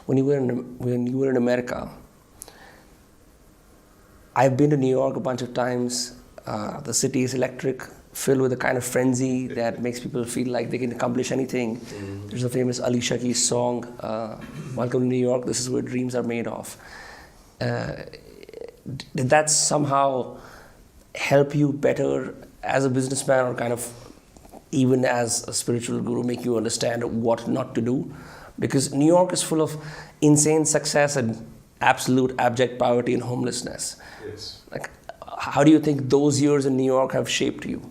when you were in America, I've been to New York a bunch of times. The city is electric, filled with a kind of frenzy that makes people feel like they can accomplish anything. There's a famous Alicia Keys song, "Welcome to New York, this is where dreams are made of." Did that somehow help you better as a businessman, or kind of even as a spiritual guru, make you understand what not to do? Because New York is full of insane success and absolute abject poverty and homelessness. Yes. Like, how do you think those years in New York have shaped you?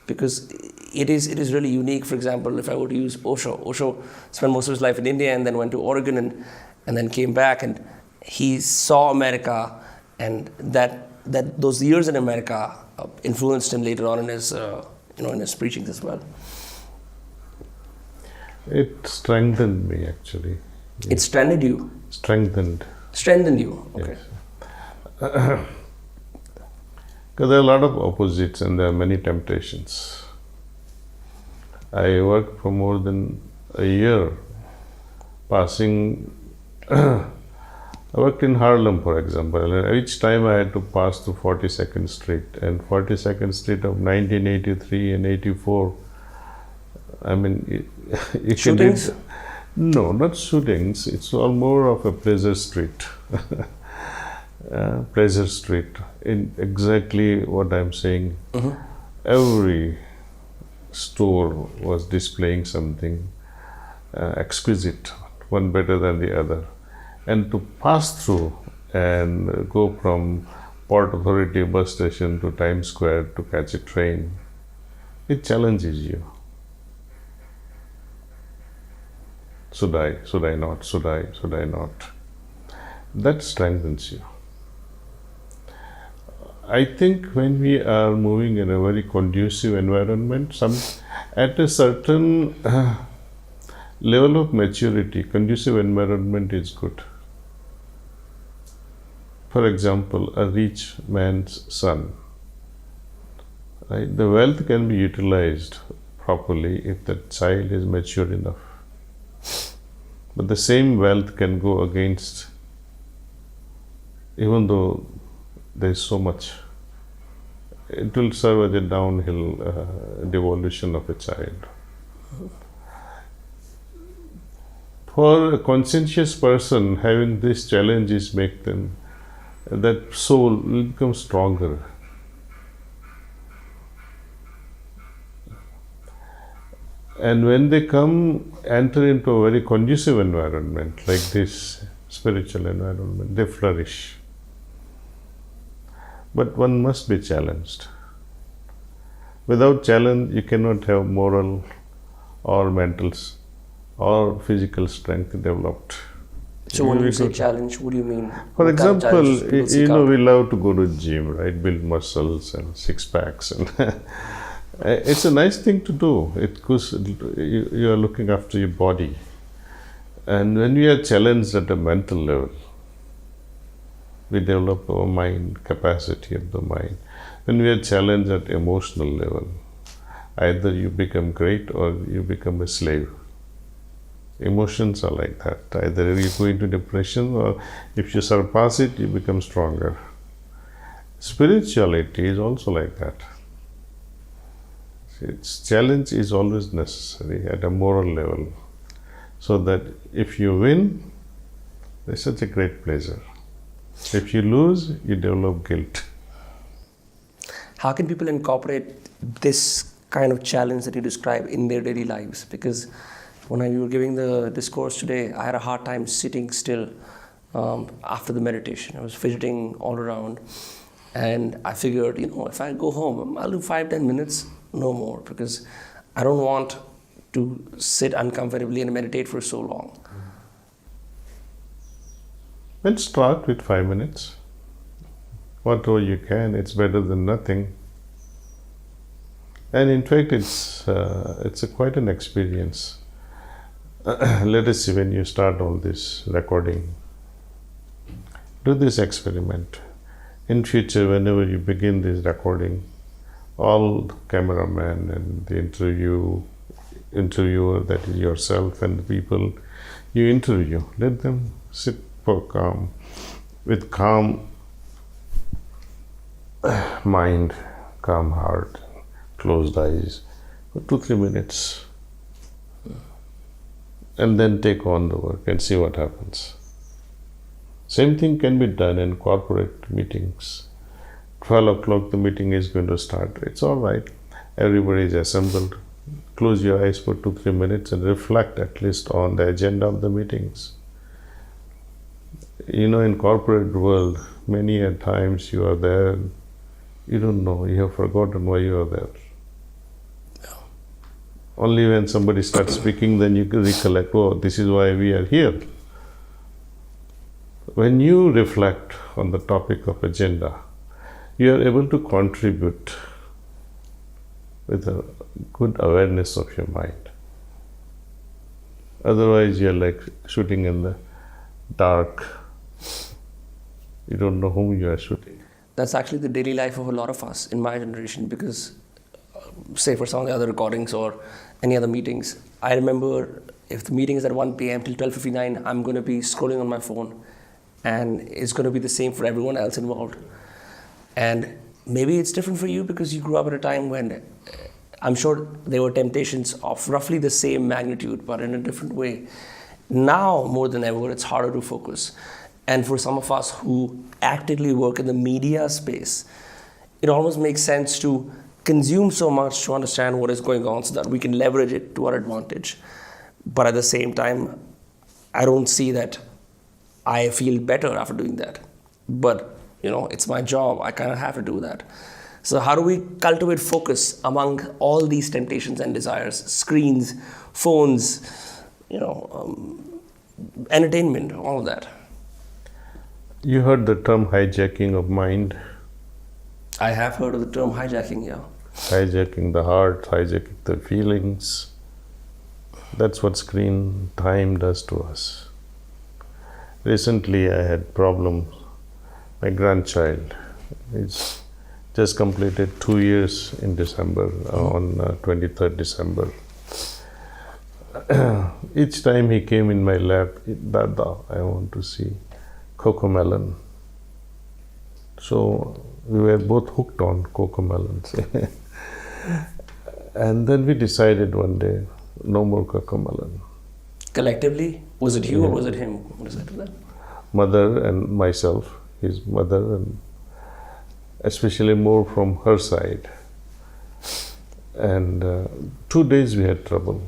Because it is really unique. For example, if I were to use Osho spent most of his life in India and then went to Oregon and then came back, and he saw America, and that those years in America influenced him later on in his in his preachings as well. It strengthened me, actually. It strengthened you? Strengthened you, okay. Yes. Because there are a lot of opposites and there are many temptations. I worked for more than a year passing. I worked in Harlem, for example, and each time I had to pass through 42nd Street, and 42nd Street of 1983 and 84. I mean, you shootings? No, not shootings. It's all more of a pleasure street. Pleasure street, in exactly what I'm saying. Every store was displaying something exquisite, one better than the other. And to pass through and go from Port Authority bus station to Times Square to catch a train, it challenges you. Should I not? Should I not? That strengthens you. I think when we are moving in a very conducive environment, at a certain level of maturity, conducive environment is good. For example, a rich man's son. Right? The wealth can be utilized properly if the child is mature enough. But the same wealth can go against, even though there is so much, it will serve as a downhill devolution of a child. For a conscientious person, having these challenges make them, that soul will become stronger. And when they enter into a very conducive environment, like this spiritual environment, they flourish. But one must be challenged. Without challenge, you cannot have moral or mental or physical strength developed. So when you say challenge, what do you mean? For example, we love to go to the gym, right? Build muscles and six packs, and it's a nice thing to do. Because you are looking after your body, and when we are challenged at a mental level, we develop our mind, capacity of the mind. When we are challenged at emotional level, either you become great or you become a slave. Emotions are like that. Either you go into depression, or if you surpass it, you become stronger. Spirituality is also like that. Challenge is always necessary at a moral level, so that if you win, there's such a great pleasure. If you lose, you develop guilt. How can people incorporate this kind of challenge that you describe in their daily lives? Because when you were giving the discourse today, I had a hard time sitting still after the meditation. I was fidgeting all around, and I figured, if I go home, I'll do 5-10 minutes, no more, because I don't want to sit uncomfortably and meditate for so long. Then start with 5 minutes. Whatever you can, it's better than nothing. And in fact, it's quite an experience. Let us see, when you start all this recording, do this experiment. In future, whenever you begin this recording, all cameramen and the interview interviewer, that is yourself and the people you interview. Let them sit for with calm mind, calm heart, closed eyes for 2-3 minutes, and then take on the work and see what happens. Same thing can be done in corporate meetings. 12 o'clock the meeting is going to start. It's all right. Everybody is assembled. Close your eyes for 2-3 minutes and reflect at least on the agenda of the meetings. You know, in corporate world, many a times you are there, you don't know, you have forgotten why you are there. Yeah. Only when somebody starts speaking, then you can recollect, oh, this is why we are here. When you reflect on the topic of agenda, you are able to contribute with a good awareness of your mind. Otherwise, you're like shooting in the dark. You don't know whom you are shooting. That's actually the daily life of a lot of us in my generation, because say for some of the other recordings or any other meetings, I remember if the meeting is at 1 p.m. till 12:59, I'm going to be scrolling on my phone, and it's going to be the same for everyone else involved. And maybe it's different for you because you grew up at a time when I'm sure there were temptations of roughly the same magnitude, but in a different way. Now, more than ever, it's harder to focus. And for some of us who actively work in the media space, it almost makes sense to consume so much to understand what is going on so that we can leverage it to our advantage. But at the same time, I don't see that I feel better after doing that. But, you know, it's my job. I kind of have to do that. So how do we cultivate focus among all these temptations and desires, screens, phones, you know, entertainment, all of that? You heard the term hijacking of mind? I have heard of the term hijacking, yeah. Hijacking the heart, hijacking the feelings. That's what screen time does to us. Recently, I had problems. My grandchild is just completed 2 years in December, on 23rd December. Each time he came in my lap, Dada, I want to see cocomelon. So we were both hooked on cocomelons. And then we decided one day, no more cocomelon. Collectively? Was it you or was it him? What is that? Mother and myself, his mother, and especially more from her side. And 2 days we had trouble.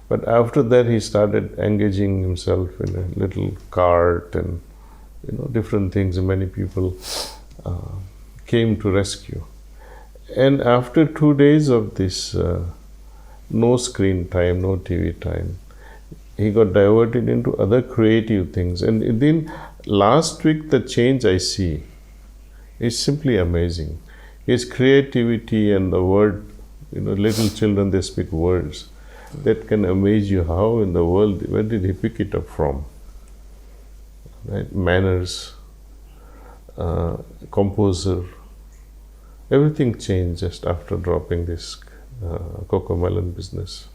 But after that he started engaging himself in a little cart and, you know, different things, and many people came to rescue. And after 2 days of this no screen time, no TV time, he got diverted into other creative things. And then last week, the change I see is simply amazing. His creativity and the word, you know, little children, they speak words that can amaze you. How in the world, where did he pick it up from? Right? Manners, composer, everything changed just after dropping this cocomelon business.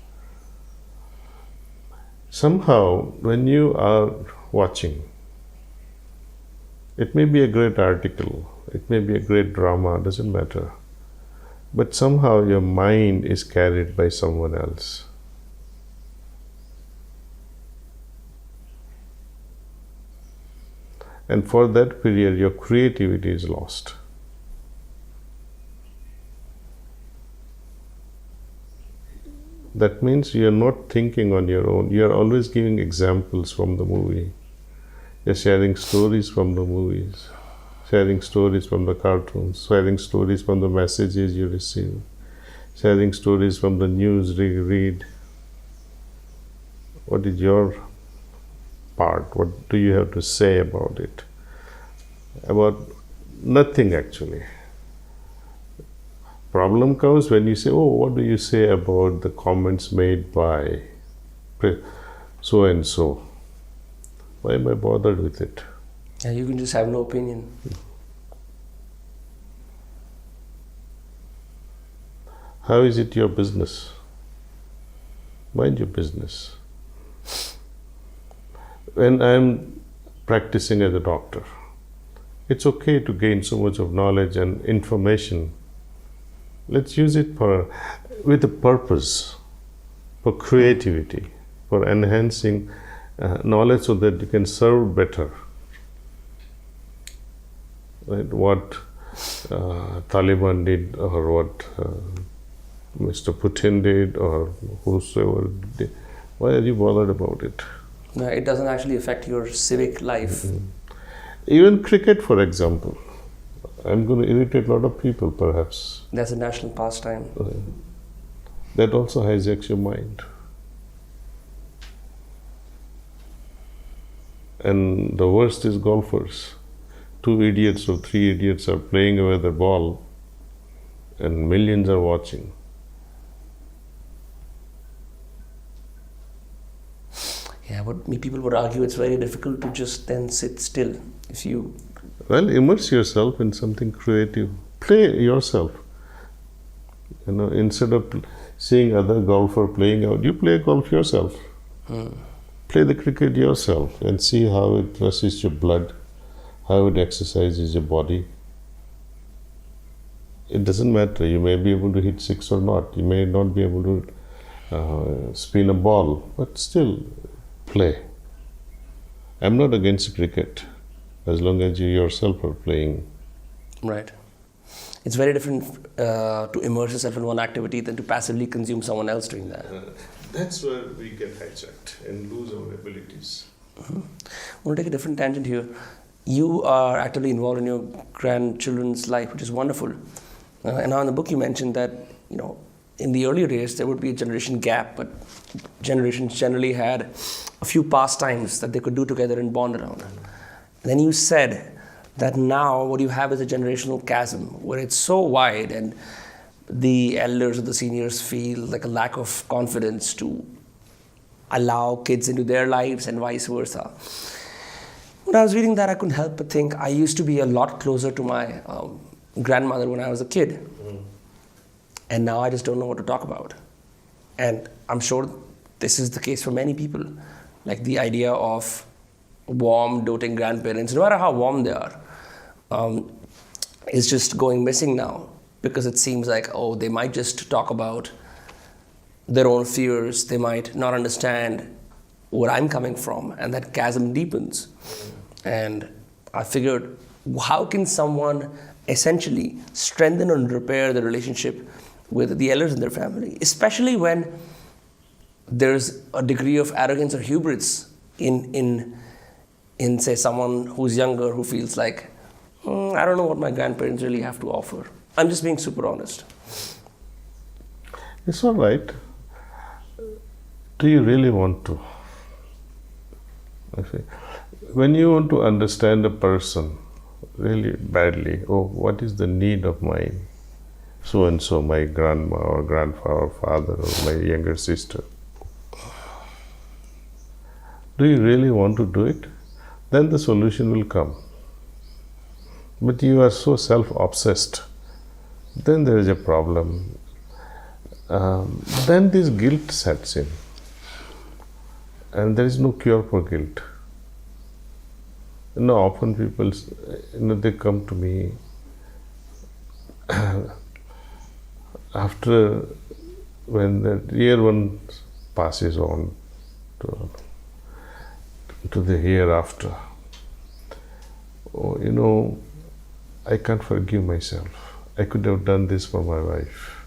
Somehow, when you are watching, it may be a great article, it may be a great drama, doesn't matter. But somehow your mind is carried by someone else. And for that period, your creativity is lost. That means you are not thinking on your own. You are always giving examples from the movie. You are sharing stories from the movies, sharing stories from the cartoons, sharing stories from the messages you receive, sharing stories from the news you read. What is your part? What do you have to say about it? About nothing, actually. Problem comes when you say, oh, what do you say about the comments made by so and so? Why am I bothered with it? And you can just have no opinion. How is it your business? Mind your business. When I'm practicing as a doctor, it's okay to gain so much of knowledge and information. Let's use it with a purpose, for creativity, for enhancing knowledge so that you can serve better. Right? What Taliban did, or what Mr. Putin did, or whosoever did, why are you bothered about it? No, it doesn't actually affect your civic life. Mm-hmm. Even cricket, for example. I'm going to irritate a lot of people, perhaps. That's a national pastime. That also hijacks your mind. And the worst is golfers. 2 idiots or 3 idiots are playing away the ball, and millions are watching. Yeah, but people would argue it's very difficult to just then sit still if you... Well, immerse yourself in something creative. Play yourself. Instead of seeing other golfer playing out, you play golf yourself. Play the cricket yourself and see how it rushes your blood, how it exercises your body. It doesn't matter. You may be able to hit 6 or not. You may not be able to spin a ball, but still play. I'm not against cricket, as long as you yourself are playing. Right. It's very different to immerse yourself in one activity than to passively consume someone else doing that. That's where we get hijacked and lose our abilities. I want to take a different tangent here. You are actively involved in your grandchildren's life, which is wonderful. And now in the book you mentioned that, in the earlier days there would be a generation gap, but generations generally had a few pastimes that they could do together and bond around. And then you said that now what you have is a generational chasm where it's so wide and the elders or the seniors feel like a lack of confidence to allow kids into their lives and vice versa. When I was reading that, I couldn't help but think I used to be a lot closer to my grandmother when I was a kid. And now I just don't know what to talk about. And I'm sure this is the case for many people. Like the idea of warm, doting grandparents, no matter how warm they are, is just going missing now. Because it seems like, they might just talk about their own fears. They might not understand where I'm coming from. And that chasm deepens. And I figured, how can someone essentially strengthen and repair the relationship with the elders in their family, especially when there's a degree of arrogance or hubris in say, someone who's younger who feels like, I don't know what my grandparents really have to offer. I'm just being super honest. It's all right. Do you really want to? Okay. When you want to understand a person really badly, what is the need of mine? So-and-so, my grandma or grandfather or father or my younger sister. Do you really want to do it? Then the solution will come. But you are so self-obsessed, then there is a problem. Then this guilt sets in. And there is no cure for guilt. Often people, they come to me after, when the year one passes on to the hereafter. I can't forgive myself. I could have done this for my wife.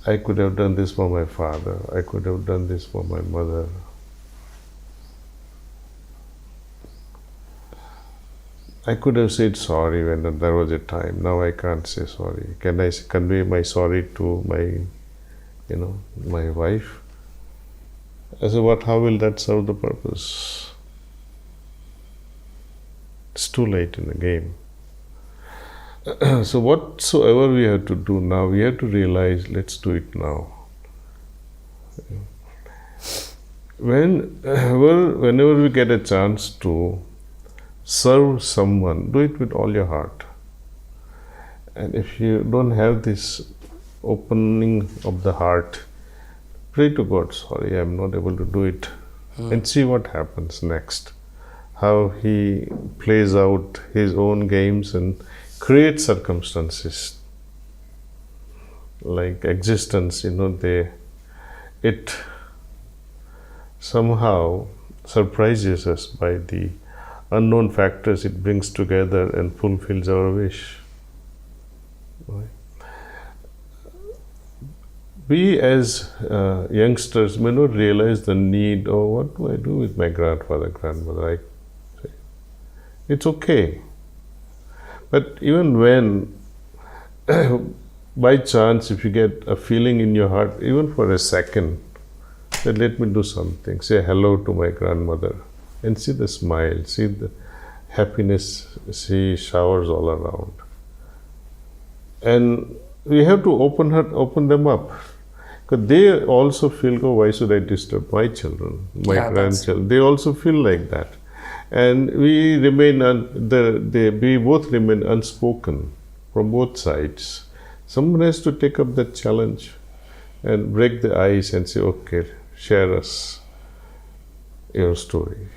I could have done this for my father. I could have done this for my mother. I could have said sorry when there was a time. Now I can't say sorry. Can I convey my sorry to my wife? I said, how will that serve the purpose? It's too late in the game. So whatsoever we have to do now, we have to realize, let's do it now. Whenever we get a chance to serve someone, do it with all your heart. And if you don't have this opening of the heart pray to God, sorry, I'm not able to do it, and see what happens next. How he plays out his own games and creates circumstances like existence, it somehow surprises us by the unknown factors it brings together and fulfills our wish. Right? We as youngsters may not realize the need, oh, what do I do with my grandfather, grandmother? I say, it's okay. But even when, by chance, if you get a feeling in your heart, even for a second, that let me do something, say hello to my grandmother, and see the smile, see the happiness, see showers all around. And we have to open them up. Because they also feel, oh, why should I disturb my children, my grandchildren? They also feel like that. And we remain, we both remain unspoken from both sides. Someone has to take up that challenge and break the ice and say, okay, share us your story.